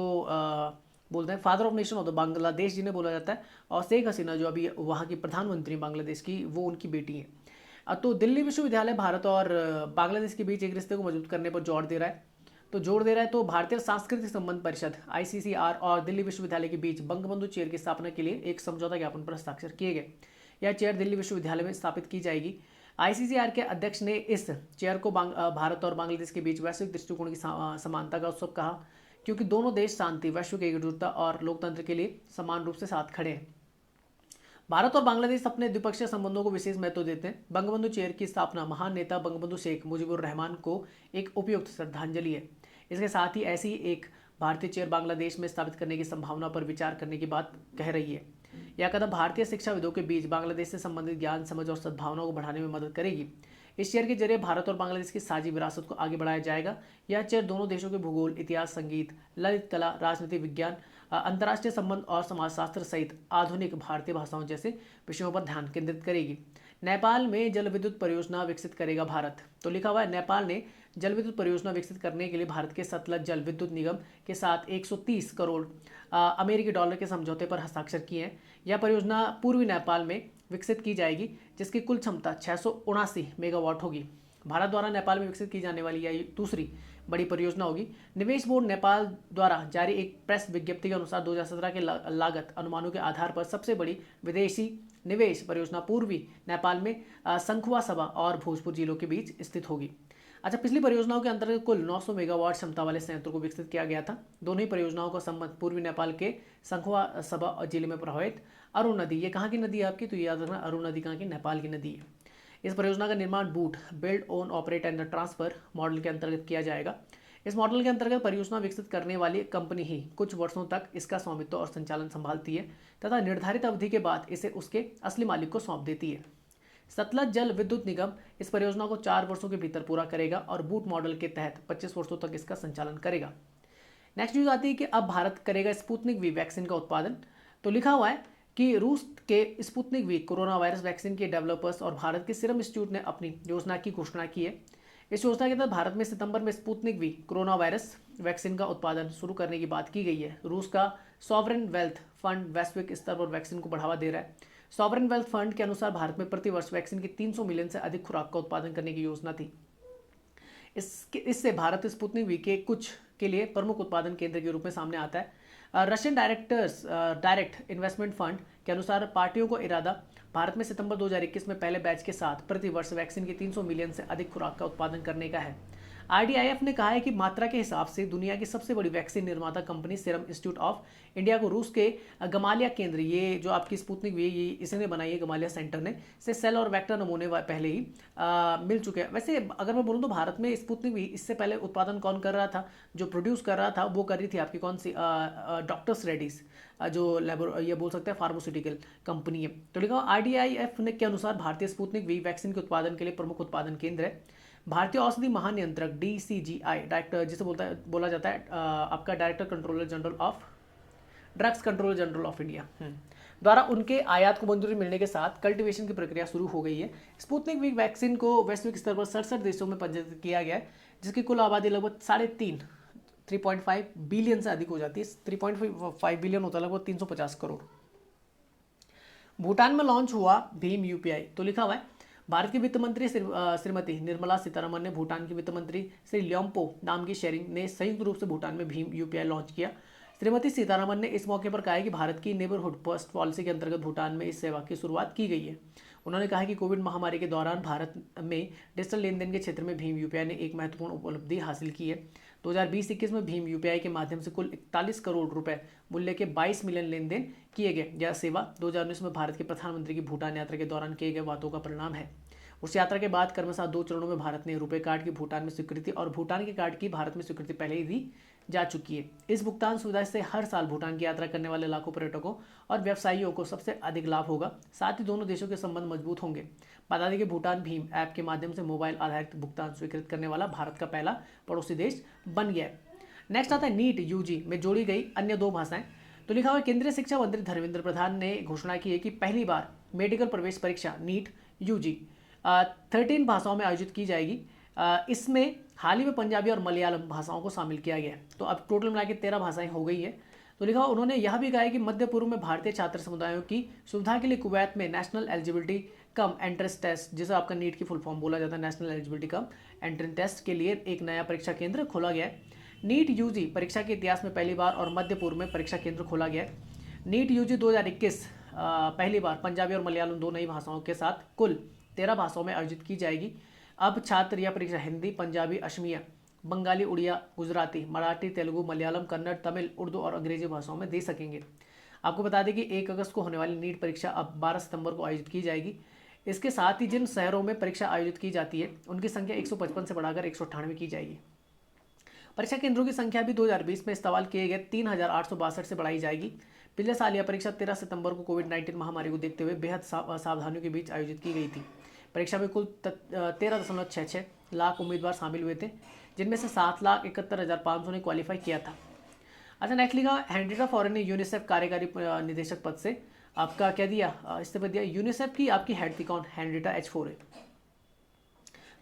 बोलते हैं father of nation of the Bangladesh जिन्हें बोला जाता है, और शेख हसीना जो अभी वहाँ की प्रधानमंत्री बांग्लादेश की, वो उनकी बेटी है। तो दिल्ली विश्वविद्यालय भारत और बांग्लादेश के बीच एक रिश्ते को मजबूत करने पर जोर दे रहा है। तो भारतीय सांस्कृतिक संबंध परिषद ICCR और दिल्ली विश्वविद्यालय के बीच बंगबंधु चेयर की स्थापना के लिए एक समझौता ज्ञापन पर हस्ताक्षर किए गए। यह चेयर दिल्ली विश्वविद्यालय में स्थापित की जाएगी। ICCR के अध्यक्ष ने इस चेयर को भारत और बांग्लादेश के बीच वैश्विक दृष्टिकोण की समानता का उत्सव कहा, क्योंकि दोनों देश शांति, वैश्विक एकजुटता और लोकतंत्र के लिए समान रूप से साथ खड़े हैं। भारत और बांग्लादेश अपने द्विपक्षीय संबंधों को विशेष महत्व देते हैं। बंगबंधु चेयर की स्थापना महान नेता बंगबंधु शेख मुजीबुर रहमान को एक उपयुक्त श्रद्धांजलि है। इसके साथ ही ऐसी एक भारतीय चेयर बांग्लादेश में स्थापित करने की संभावना पर विचार करने की बात कह रही है। यह कदम भारतीय शिक्षाविदों के बीच बांग्लादेश से संबंधित ज्ञान, समझ और सद्भावना को बढ़ाने में मदद करेगी। इस चेयर के जरिए भारत और बांग्लादेश की साझी विरासत को आगे बढ़ाया जाएगा। यह चेयर दोनों देशों के भूगोल, इतिहास, संगीत, ललित कला, राजनीति विज्ञान, अंतर्राष्ट्रीय संबंध और समाजशास्त्र सहित आधुनिक भारतीय भाषाओं जैसे विषयों पर ध्यान केंद्रित करेगी। नेपाल में जल विद्युत परियोजना विकसित करेगा भारत। तो लिखा हुआ है नेपाल ने जल विद्युत परियोजना विकसित करने के लिए भारत के सतलज जल विद्युत निगम के साथ 130 करोड़ अमेरिकी डॉलर के समझौते पर हस्ताक्षर किए हैं। यह परियोजना पूर्वी नेपाल में विकसित की जाएगी, जिसकी कुल क्षमता 679 मेगावाट होगी। भारत द्वारा नेपाल में विकसित की जाने वाली यह दूसरी बड़ी परियोजना होगी। निवेश बोर्ड नेपाल द्वारा जारी एक प्रेस विज्ञप्ति के अनुसार 2017 के लागत अनुमानों के आधार पर सबसे बड़ी विदेशी निवेश परियोजना पूर्वी नेपाल में संखुवा सभा और भोजपुर जिलों के बीच स्थित होगी। अच्छा, पिछली परियोजनाओं के अंतर्गत कुल 900 मेगावाट क्षमता वाले संयंत्रों को विकसित किया गया था। दोनों ही परियोजनाओं का संबंध पूर्वी नेपाल के संखुवा सभा जिले में प्रभावित अरुण नदी, ये कहाँ की नदी है आपकी, तो याद रखना अरुण नदी कहाँ की, नेपाल की नदी है। इस परियोजना का निर्माण boot build own operate and transfer model के अंतर्गत किया जाएगा। इस मॉडल के अंतर्गत परियोजना विकसित करने वाली कंपनी ही कुछ वर्षों तक इसका स्वामित्व और संचालन संभालती है तथा निर्धारित अवधि के बाद इसे उसके असली मालिक को सौंप देती है। सतलज जल विद्युत निगम इस परियोजना को 4 वर्षों के भीतर पूरा करेगा और बूट मॉडल के तहत 25 वर्षों तक इसका संचालन करेगा। नेक्स्ट न्यूज आती है कि अब भारत करेगा स्पुतनिक वी वैक्सीन का उत्पादन। तो लिखा हुआ है कि रूस के Sputnik V corona virus vaccine के डेवलपर्स और भारत के सीरम इंस्टीट्यूट ने अपनी योजना की घोषणा की है। इस योजना के तहत भारत में सितंबर में Sputnik V corona virus vaccine का उत्पादन शुरू करने की बात की गई है। रूस का सॉवरेन वेल्थ फंड वैश्विक स्तर पर वैक्सीन को बढ़ावा दे रहा है। सॉवरेन वेल्थ फंड के अनुसार भारत में प्रति वर्ष वैक्सीन की 300 मिलियन से अधिक खुराक का उत्पादन करने की योजना थी। इससे भारत स्पुतनिक वी के कुछ के लिए प्रमुख उत्पादन केंद्र के रूप में सामने आता है। रशियन डायरेक्ट इन्वेस्टमेंट फंड के अनुसार पार्टियों को इरादा भारत में सितंबर 2021 में पहले बैच के साथ प्रति वर्ष वैक्सीन की 300 मिलियन से अधिक खुराक का उत्पादन करने का है। RDIF ने कहा है कि मात्रा के हिसाब से दुनिया की सबसे बड़ी वैक्सीन निर्माता company serum institute of India को रूस के गमालिया केंद्र, ये जो आपकी स्पुतनिक वी ये इसने बनाई है गमालिया सेंटर ने, से सेल और वेक्टर नमूने पहले ही मिल चुके हैं। वैसे अगर मैं बोलूँ तो भारत में स्पुतनिक वी इससे पहले उत्पादन कौन कर रहा था, जो प्रोड्यूस कर रहा था वो कर रही थी आपकी कौन सी, डॉक्टर्स रेड्डीज, जो ये बोल सकते हैं फार्मास्यूटिकल कंपनी है। तो लिखा RDIF ने के अनुसार भारतीय स्पुतनिक वी वैक्सीन के उत्पादन के लिए प्रमुख उत्पादन केंद्र है। भारतीय औषधि महानियंत्रक DCGI डायरेक्टर, जिसे बोला जाता है आपका director controller general of drugs controller general of India द्वारा उनके आयात को मंजूरी मिलने के साथ कल्टीवेशन की प्रक्रिया शुरू हो गई है। स्पुतनिक वी वैक्सीन को वैश्विक स्तर पर 67 देशों में पंजीकृत किया गया है, जिसकी कुल आबादी लगभग 3.5 बिलियन से अधिक हो जाती है। 3.5 बिलियन होता है लगभग 350 करोड़। भूटान में लॉन्च हुआ भीम UPI। तो लिखा हुआ है भारत की वित्त मंत्री श्रीमती निर्मला सीतारमण ने भूटान की वित्त मंत्री श्री ल्योम्पो नाम की शेरिंग ने संयुक्त रूप से भूटान में भीम UPI लॉन्च किया। श्रीमती सीतारमण ने इस मौके पर कहा कि भारत की नेबरहुड फर्स्ट पॉलिसी के अंतर्गत भूटान में इस सेवा की शुरुआत की गई है। उन्होंने कहा कि कोविड महामारी के दौरान भारत में डिजिटल लेन देन के क्षेत्र में भीम UPI ने एक महत्वपूर्ण उपलब्धि हासिल की है। 2020-21 में भीम UPI के माध्यम से कुल 41 करोड़ रुपए मूल्य के 22 मिलियन लेन देन किए गए। यह सेवा 2019 में भारत के प्रधानमंत्री की भूटान यात्रा के दौरान किए गए वादों का परिणाम है। उस यात्रा के बाद क्रमशः 2 चरणों में भारत ने रुपए कार्ड की भूटान में स्वीकृति और भूटान के कार्ड की भारत में स्वीकृति पहले ही दी जा चुकी है। इस भुगतान सुविधा से हर साल भूटान की यात्रा करने वाले लाखों पर्यटकों और व्यवसायियों को सबसे अधिक लाभ होगा। साथ ही दोनों देशों के संबंध मजबूत होंगे। बता दें कि भूटान भीम ऐप के माध्यम से मोबाइल आधारित भुगतान स्वीकृत करने वाला भारत का पहला पड़ोसी देश बन गया है। नेक्स्ट आता है नीट UG में जोड़ी गई अन्य 2 भाषाएं। तो लिखा हुआ केंद्रीय शिक्षा मंत्री धर्मेंद्र प्रधान ने घोषणा की है कि पहली बार मेडिकल प्रवेश परीक्षा नीट UG 13 भाषाओं में आयोजित की जाएगी। इसमें हाल ही में पंजाबी और मलयालम भाषाओं को शामिल किया गया है। तो अब टोटल मिला के 13 भाषाएं हो गई है। तो लिखा उन्होंने यह भी कहा है कि मध्य पूर्व में भारतीय छात्र समुदायों की सुविधा के लिए कुवैत में national eligibility cum entrance test, जिसे आपका नीट की फुल फॉर्म बोला जाता है, national eligibility cum entrance test के लिए एक नया परीक्षा केंद्र खोला गया है। नीट UG परीक्षा के इतिहास में पहली बार और मध्य पूर्व में परीक्षा केंद्र खोला गया है। नीट UG 2021 पहली बार पंजाबी और मलयालम 2 नई भाषाओं के साथ कुल 13 भाषाओं में आयोजित की जाएगी। अब छात्र यह परीक्षा हिंदी, पंजाबी, असमिया, बंगाली, उड़िया, गुजराती, मराठी, तेलुगु, मलयालम, कन्नड़, तमिल, उर्दू और अंग्रेजी भाषाओं में दे सकेंगे। आपको बता दें कि 1 अगस्त को होने वाली नीट परीक्षा अब 12 सितंबर को आयोजित की जाएगी। इसके साथ ही जिन शहरों में परीक्षा आयोजित की जाती है उनकी संख्या 155 से बढ़ाकर 198 की जाएगी। परीक्षा केंद्रों की संख्या भी 2020 में इस्तेमाल किए गए 3862 से बढ़ाई जाएगी। पिछले साल यह परीक्षा 13 सितंबर को कोविड-19 महामारी को देखते हुए बेहद सावधानियों के बीच आयोजित की गई थी। परीक्षा में कुल 13.66 लाख उम्मीदवार शामिल हुए थे, जिनमें से 7,71,500 ने क्वालिफाई किया था। अच्छा, नेक्स्ट लिखा हेनरिएटा फॉरेन ने यूनिसेफ कार्यकारी निदेशक पद से आपका क्या दिया, इस्तीफा दिया। यूनिसेफ की आपकी हेड थी कौन, हेनरिएटा H4 है।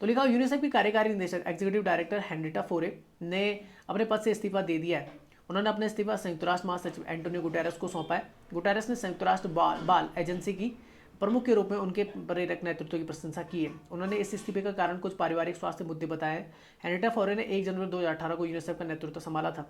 तो लिखा यूनिसेफ की कार्यकारी निदेशक एग्जीक्यूटिव डायरेक्टर हेनरिटा फोरे ने अपने पद से इस्तीफा दे दिया है। उन्होंने अपना इस्तीफा संयुक्त राष्ट्र महासचिव एंटोनियो गुटेरेस को सौंपा है। गुटेरेस ने संयुक्त राष्ट्र बाल एजेंसी की प्रमुख के रूप में उनके प्रेरक नेतृत्व की प्रशंसा की है। उन्होंने इस इस्तीफे का कारण कुछ पारिवारिक स्वास्थ्य मुद्दे बताए। हेनरिटा फोरे ने 1 जनवरी 2018 को यूनिसेफ का नेतृत्व संभाला था।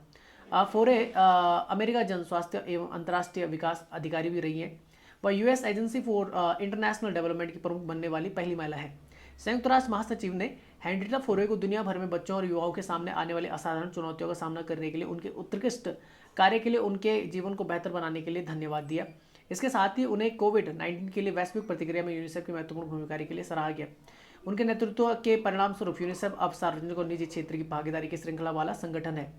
फोरे अमेरिका जन स्वास्थ्य एवं अंतर्राष्ट्रीय विकास अधिकारी भी रही हैं। वह US agency for international development की प्रमुख बनने वाली पहली महिला है। संयुक्त राष्ट्र महासचिव ने हेनरिटा फोरे को दुनिया भर में बच्चों और युवाओं के सामने आने वाली असाधारण चुनौतियों का सामना करने के लिए उनके उत्कृष्ट कार्य के लिए उनके जीवन को बेहतर बनाने के लिए धन्यवाद दिया। इसके साथ ही उन्हें कोविड-19 के लिए वैश्विक प्रतिक्रिया में यूनिसेफ की महत्वपूर्ण भूमिका के लिए सराहा गया। उनके नेतृत्व के परिणाम स्वरूप यूनिसेफ अब सार्वजनिक और निजी क्षेत्र की भागीदारी की श्रृंखला वाला संगठन है।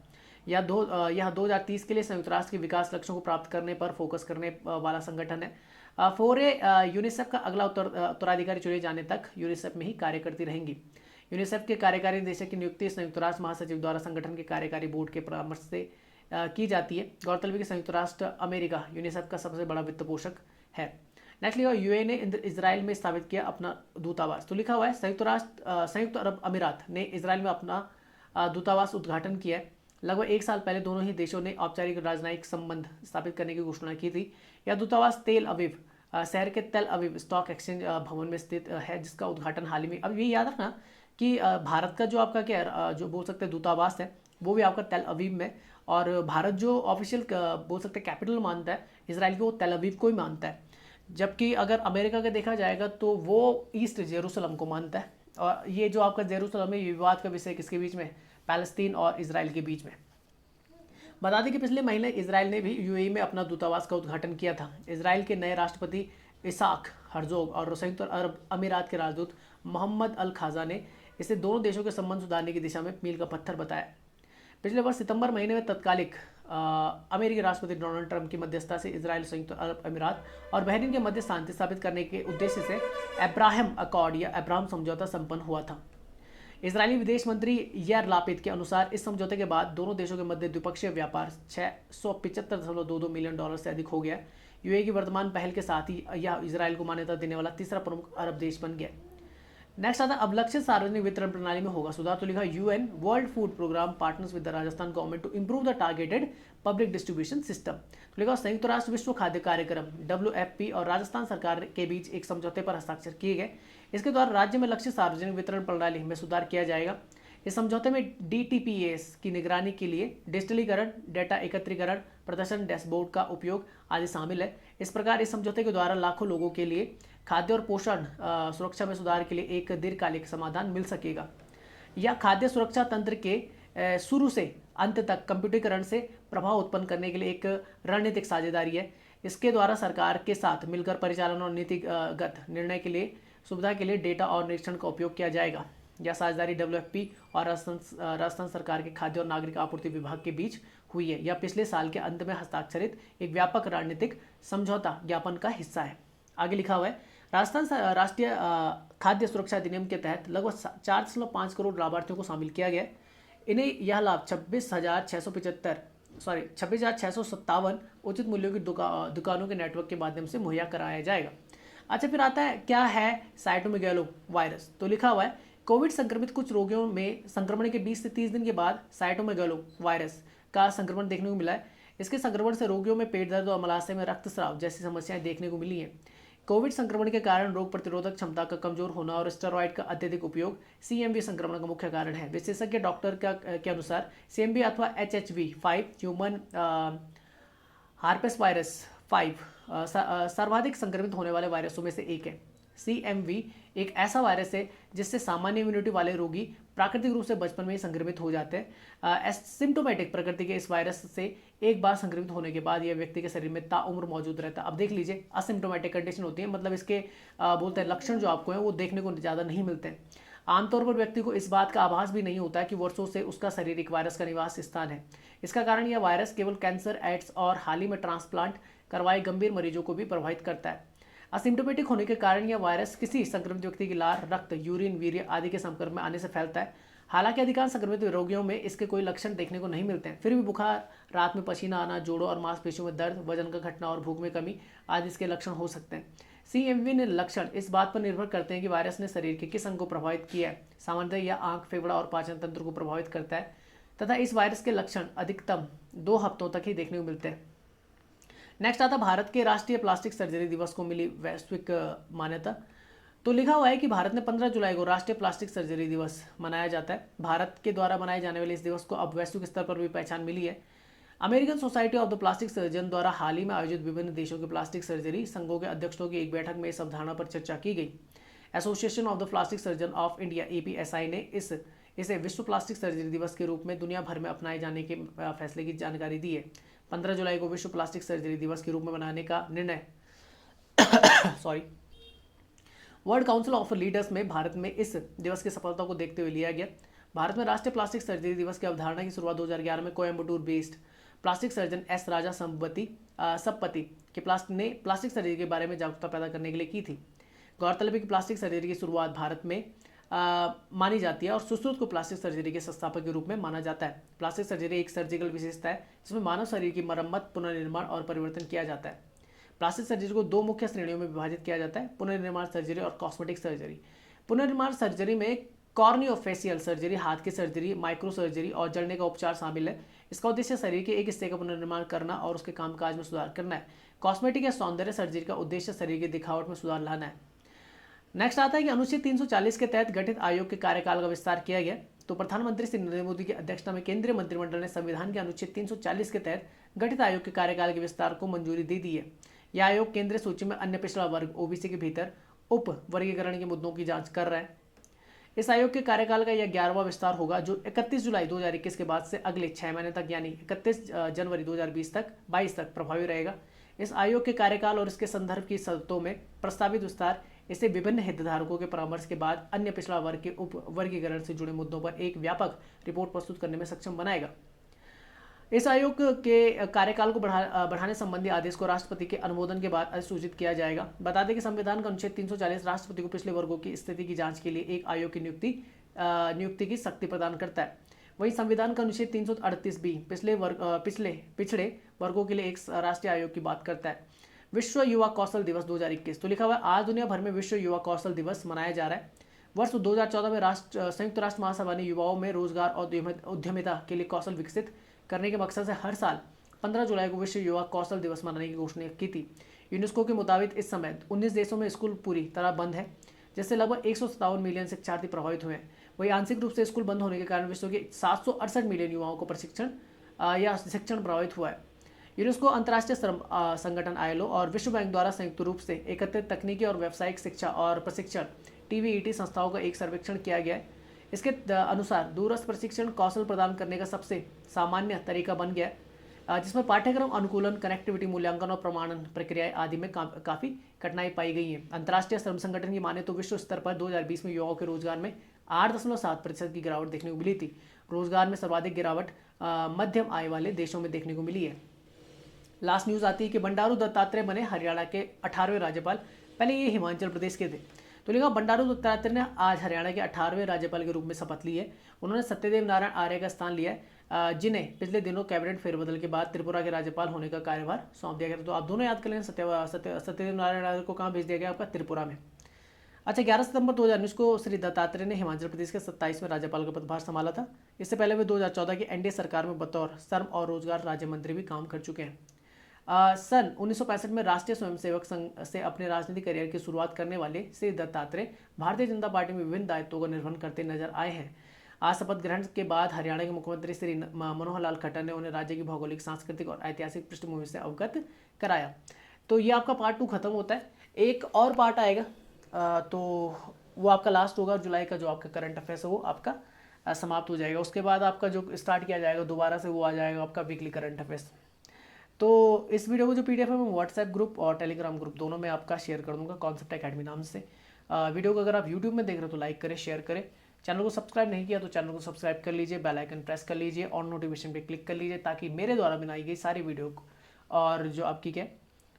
यह 2030 के लिए संयुक्त राष्ट्र के विकास लक्ष्यों को प्राप्त करने पर फोकस करने वाला संगठन है। फोरे यूनिसेफ का अगला उत्तराधिकारी चुने जाने तक यूनिसेफ में ही कार्य करती रहेंगी। यूनिसेफ के कार्यकारी निदेशक की नियुक्ति संयुक्त राष्ट्र महासचिव द्वारा संगठन के कार्यकारी बोर्ड के परामर्श से की जाती है। गौरतलब है कि संयुक्त राष्ट्र अमेरिका यूनिसेफ का सबसे बड़ा वित्त पोषक है। नेक्स्ट लिखा यूएई ने इजराइल में स्थापित किया अपना दूतावास। तो लिखा हुआ है संयुक्त अरब अमीरात ने इजराइल में अपना दूतावास उद्घाटन किया है। लगभग 1 साल पहले दोनों ही देशों ने औपचारिक राजनयिक संबंध स्थापित करने की घोषणा की थी। यह दूतावास तेल अवीव शहर के तेल अवीव स्टॉक एक्सचेंज भवन में स्थित है, जिसका उद्घाटन हाल ही में। अब ये याद रखना कि भारत का जो आपका क्या जो बोल सकते हैं दूतावास है वो भी आपका तेल अवीव में, और भारत जो ऑफिशियल बोल सकते हैं कैपिटल मानता है इजराइल को, वो तेल अवीव को ही मानता है। जबकि अगर अमेरिका का देखा जाएगा तो वो ईस्ट जेरूसलम को मानता है। और ये जो आपका जेरूसलम है ये विवाद का विषय किसके बीच में, पैलेस्तीन और इजराइल के बीच में। बता दें कि पिछले महीने इजराइल ने भी यूएई में अपना दूतावास का उद्घाटन किया था। इजराइल के नए राष्ट्रपति इसाक हर्जोग और संयुक्त अरब अमीरात के राजदूत मोहम्मद अल खाजा ने इसे दोनों देशों के संबंध सुधारने की दिशा में मील का पत्थर बताया। पिछले वर्ष सितंबर महीने में तत्कालिक अमेरिकी राष्ट्रपति डोनाल्ड ट्रंप की मध्यस्थता से इजराइल, संयुक्त अरब अमीरात और बहरीन के मध्य शांति स्थापित करने के उद्देश्य से अब्राहम अकॉर्ड या अब्राहम समझौता संपन्न हुआ था। इजरायली विदेश मंत्री यार लापिद के अनुसार इस समझौते के बाद दोनों देशों के मध्य द्विपक्षीय व्यापार $675.22 मिलियन से अधिक हो गया। यूएई की वर्तमान पहल के साथ ही यह इजराइल को मान्यता देने वाला तीसरा प्रमुख अरब देश बन गया। नेक्स्ट आता है अब लक्ष्य सार्वजनिक वितरण प्रणाली में होगा सुधार। तो लिखा UN world food programme partners with the Rajasthan government to improve the targeted public distribution system. तो लिखा संयुक्त राष्ट्र विश्व खाद्य कार्यक्रम WFP और राजस्थान सरकार के बीच एक समझौते पर हस्ताक्षर किए गए। इसके द्वारा राज्य में लक्ष्य सार्वजनिक वितरण प्रणाली में सुधार किया जाएगा। इस समझौते में DTPAS की निगरानी के लिए डिजिटलीकरण, डेटा एकत्रीकरण, प्रदर्शन डैशबोर्ड का उपयोग आदि शामिल है। इस प्रकार इस समझौते के द्वारा लाखों लोगों के लिए खाद्य और पोषण सुरक्षा में सुधार के लिए एक दीर्घकालिक समाधान मिल सकेगा। यह खाद्य सुरक्षा तंत्र के शुरू से अंत तक कंप्यूटरीकरण से प्रभाव उत्पन्न करने के लिए एक रणनीतिक साझेदारी है। इसके द्वारा सरकार के साथ मिलकर परिचालन और नीतिगत निर्णय के लिए सुविधा के लिए डेटा और निरीक्षण का उपयोग किया जाएगा। यह साझेदारी WFP और राजस्थान सरकार के खाद्य और नागरिक आपूर्ति विभाग के बीच हुई है। यह पिछले साल के अंत में हस्ताक्षरित एक व्यापक रणनीतिक समझौता ज्ञापन का हिस्सा है। आगे लिखा हुआ है राजस्थान राष्ट्रीय खाद्य सुरक्षा अधिनियम के तहत लगभग 4.5 करोड़ लाभार्थियों को शामिल किया गया। इन्हें यह लाभ 26,657 उचित मूल्यों की दुकानों के नेटवर्क के माध्यम से मुहैया कराया जाएगा। अच्छा, फिर आता है क्या है साइटोमेगालो वायरस। तो लिखा हुआ है कोविड संक्रमित कुछ रोगियों में संक्रमण के 20 से 30 दिन के बाद साइटोमेगालो वायरस का संक्रमण देखने को मिला है। इसके संक्रमण से रोगियों में पेट दर्द और मलाशय में रक्तस्राव जैसी समस्याएं देखने को मिली हैं। कोविड संक्रमण के कारण रोग प्रतिरोधक क्षमता का कमजोर होना और स्टेरॉइड का अत्यधिक उपयोग CMV संक्रमण का मुख्य कारण है। विशेषज्ञ डॉक्टर के अनुसार CMV अथवा HHV5 ह्यूमन हार्पेस वायरस 5 सर्वाधिक संक्रमित होने वाले वायरसों में से एक है। CMV एक ऐसा वायरस है जिससे सामान्य इम्यूनिटी वाले रोगी प्राकृतिक रूप से बचपन में ही संक्रमित हो जाते हैं। एसिम्प्टोमेटिक प्रकृति के इस वायरस से एक बार संक्रमित होने के बाद यह व्यक्ति के शरीर में ताउम्र मौजूद रहता है। अब देख लीजिए असिम्प्टोमेटिक कंडीशन होती है, मतलब इसके बोलते हैं लक्षण जो आपको हैं वो देखने को ज़्यादा नहीं मिलते हैं। आमतौर पर व्यक्ति को इस बात का आभास भी नहीं होता है कि वर्षों से उसका शरीर एक वायरस का निवास स्थान है। इसका कारण यह वायरस केवल कैंसर, एड्स और हाल ही में ट्रांसप्लांट करवाए गंभीर मरीजों को भी प्रभावित करता है। असिम्प्टोमेटिक होने के कारण यह वायरस किसी संक्रमित व्यक्ति की लार, रक्त, यूरिन, वीर्य आदि के संपर्क में आने से फैलता है। हालांकि अधिकांश संक्रमित रोगियों में इसके कोई लक्षण देखने को नहीं मिलते हैं, फिर भी बुखार, रात में पसीना आना, जोड़ों और मांसपेशियों में दर्द, वजन का घटना और भूख में कमी आदि इसके लक्षण हो सकते हैं। CMV ने लक्षण इस बात पर निर्भर करते हैं कि वायरस ने शरीर के किस अंग को प्रभावित किया है। सामान्यतः यह आंख, फेफड़ा और पाचन तंत्र को प्रभावित करता है तथा इस वायरस के लक्षण अधिकतम 2 हफ्तों तक ही देखने को मिलते हैं। नेक्स्ट आता भारत के राष्ट्रीय प्लास्टिक सर्जरी दिवस को मिली वैश्विक मान्यता। तो लिखा हुआ है कि भारत में 15 जुलाई को राष्ट्रीय प्लास्टिक सर्जरी दिवस मनाया जाता है। भारत के द्वारा मनाए जाने वाले इस दिवस को अब वैश्विक स्तर पर भी पहचान मिली है। American society of the plastic surgeon द्वारा हाल ही में आयोजित विभिन्न देशों के प्लास्टिक सर्जरी संघों के अध्यक्षों की एक बैठक में इस अवधारणा पर चर्चा की गई। Association of the plastic surgeon of India APSI ने इसे विश्व प्लास्टिक सर्जरी दिवस के रूप में दुनिया भर में अपनाए जाने के फैसले की जानकारी दी है। 15 जुलाई को विश्व प्लास्टिक सर्जरी दिवस के रूप में मनाने का निर्णय वर्ल्ड काउंसिल ऑफ लीडर्स में भारत में इस दिवस की सफलता को देखते हुए लिया गया। भारत में राष्ट्रीय प्लास्टिक सर्जरी दिवस की अवधारणा की शुरुआत 2011 में Coimbatore based plastic surgeon S राजा सबपति के प्लास्टिक सर्जरी के बारे में जागरूकता पैदा करने के लिए की थी। गौरतलब है कि प्लास्टिक सर्जरी की शुरुआत भारत में मानी जाती है और सुश्रुत को प्लास्टिक सर्जरी के संस्थापक के रूप में माना जाता है। प्लास्टिक सर्जरी एक सर्जिकल विशेषता है जिसमें मानव शरीर की मरम्मत, पुनर्निर्माण और परिवर्तन किया जाता है। प्लास्टिक सर्जरी को 2 मुख्य श्रेणियों में विभाजित किया जाता है, पुनर्निर्माण सर्जरी और कॉस्मेटिक सर्जरी। पुनर्निर्माण सर्जरी में कॉर्नियोफेशियल सर्जरी, हाथ की सर्जरी, माइक्रो सर्जरी और जलने का उपचार शामिल है। इसका उद्देश्य शरीर के एक हिस्से का पुनर्निर्माण करना और उसके कामकाज में सुधार करना है। कॉस्मेटिक या सौंदर्य सर्जरी का उद्देश्य शरीर की दिखावट में सुधार लाना है। नेक्स्ट आता है कि अनुच्छेद 340 के तहत गठित आयोग के कार्यकाल का विस्तार किया गया। तो प्रधानमंत्री श्री नरेंद्र मोदी की अध्यक्षता में केंद्रीय मंत्रिमंडल ने संविधान के अनुच्छेद 340 के तहत गठित आयोग के कार्यकाल के विस्तार को मंजूरी दे दी है। यह आयोग केंद्रीय सूची में अन्य पिछड़ा वर्ग OBC के भीतर उप वर्गीकरण के मुद्दों की जांच कर रहा है। इस आयोग के कार्यकाल का यह 11वां विस्तार होगा जो 31 जुलाई 2021 के बाद से अगले 6 महीने तक यानी 31 जनवरी 2022 तक प्रभावी रहेगा। इस आयोग के कार्यकाल और इसके संदर्भ की शर्तों में प्रस्तावित विस्तार इसे विभिन्न हितधारकों के परामर्श के बाद अन्य पिछड़ा वर्ग के उप वर्गीकरण से जुड़े मुद्दों पर एक व्यापक रिपोर्ट प्रस्तुत करने में सक्षम बनाएगा। इस आयोग के कार्यकाल को बढ़ाने संबंधी आदेश को राष्ट्रपति के अनुमोदन के बाद अधिसूचित किया जाएगा। बता दें कि संविधान का अनुच्छेद 340 राष्ट्रपति को पिछले वर्गों की स्थिति की जांच के लिए एक आयोग की नियुक्ति की शक्ति प्रदान करता है। वहीं संविधान का अनुच्छेद 338B पिछड़े वर्गों के लिए एक राष्ट्रीय आयोग की बात करता है। विश्व युवा कौशल दिवस 2021 तो लिखा हुआ है आज दुनिया भर में विश्व युवा कौशल दिवस मनाया जा रहा है। वर्ष 2014 में संयुक्त राष्ट्र महासभा ने युवाओं में रोजगार और उद्यमिता के लिए कौशल विकसित करने के मकसद से हर साल 15 जुलाई को विश्व युवा कौशल दिवस मनाने की घोषणा की थी। यूनेस्को के मुताबिक इस समय 19 देशों में स्कूल पूरी तरह बंद है जिससे लगभग 157 मिलियन शिक्षार्थी प्रभावित हुए हैं। वहीं आंशिक रूप से स्कूल बंद होने के कारण विश्व के 768 मिलियन युवाओं को शिक्षण प्रभावित हुआ है। यूनेस्को, अंतर्राष्ट्रीय श्रम संगठन ILO और विश्व बैंक द्वारा संयुक्त रूप से एकत्रित तकनीकी और व्यावसायिक शिक्षा और प्रशिक्षण TVET संस्थाओं का एक सर्वेक्षण किया गया है। इसके अनुसार दूरस्थ प्रशिक्षण कौशल प्रदान करने का सबसे सामान्य तरीका बन गया है जिसमें पाठ्यक्रम अनुकूलन, कनेक्टिविटी, मूल्यांकन और प्रमाणन प्रक्रियाएं आदि में काफ़ी कठिनाई पाई गई है। अंतर्राष्ट्रीय श्रम संगठन की माने तो विश्व स्तर पर 2020 में युवाओं के रोजगार में 8.7% की गिरावट देखने को मिली थी। रोजगार में सर्वाधिक गिरावट मध्यम आय वाले देशों में देखने को मिली है। लास्ट न्यूज़ आती है कि बंडारू दत्तात्रेय बने हरियाणा के 18वें राज्यपाल। पहले ये हिमाचल प्रदेश के थे। तो लिखा बंडारू दत्तात्रेय ने आज हरियाणा के 18वें राज्यपाल के रूप में शपथ ली है। उन्होंने सत्यदेव नारायण आर्य का स्थान लिया है जिन्हें पिछले दिनों कैबिनेट फेरबदल के बाद त्रिपुरा के राज्यपाल होने का कार्यभार सौंप दिया गया। तो आप दोनों याद कर लें, सत्यदेव नारायण आर्य को कहाँ भेज दिया गया? आपका त्रिपुरा में। अच्छा, 11 सितंबर 2019 को श्री दत्तात्रेय ने हिमाचल प्रदेश के 27वें राज्यपाल का पदभार संभाला था। इससे पहले वे 2014 की NDA सरकार में बतौर श्रम और रोजगार राज्य मंत्री भी काम कर चुके हैं। सन 1965 में राष्ट्रीय स्वयंसेवक संघ से अपने राजनीतिक करियर की शुरुआत करने वाले श्री दत्तात्रेय भारतीय जनता पार्टी में विभिन्न दायित्वों का निर्वहन करते नजर आए हैं। आज शपथ ग्रहण के बाद हरियाणा के मुख्यमंत्री श्री मनोहर लाल खट्टर ने उन्हें राज्य की भौगोलिक, सांस्कृतिक और ऐतिहासिक पृष्ठभूमि से अवगत कराया। तो ये आपका पार्ट 2 खत्म होता है। एक और पार्ट आएगा तो वो आपका लास्ट होगा। जुलाई का जो आपका करंट अफेयर्स है वो आपका समाप्त हो जाएगा। उसके बाद आपका जो स्टार्ट किया जाएगा दोबारा से वो आ जाएगा आपका वीकली करंट अफेयर्स। तो इस वीडियो को जो PDF है मैं व्हाट्सएप ग्रुप और टेलीग्राम ग्रुप दोनों में आपका शेयर कर दूंगा कॉन्सेप्ट एकेडमी नाम से। वीडियो को अगर आप यूट्यूब में देख रहे हो तो लाइक करें, शेयर करें। चैनल को सब्सक्राइब नहीं किया तो चैनल को सब्सक्राइब कर लीजिए, बेल आइकन प्रेस कर लीजिए और नोटिफिकेशन पे क्लिक कर लीजिए ताकि मेरे द्वारा बनाई गई सारी वीडियो और जो आपकी क्या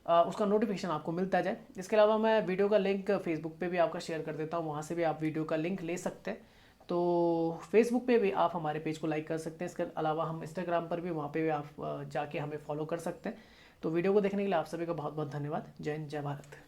उसका नोटिफिकेशन आपको मिलता जाए। इसके अलावा मैं वीडियो का लिंक फेसबुक पे भी आपका शेयर कर देता हूँ, वहाँ से भी आप वीडियो का लिंक ले सकते हैं। तो फेसबुक पे भी आप हमारे पेज को लाइक कर सकते हैं। इसके अलावा हम इंस्टाग्राम पर भी, वहाँ पे भी आप जाके हमें फॉलो कर सकते हैं। तो वीडियो को देखने के लिए आप सभी का बहुत बहुत धन्यवाद। जय हिंद, जय भारत।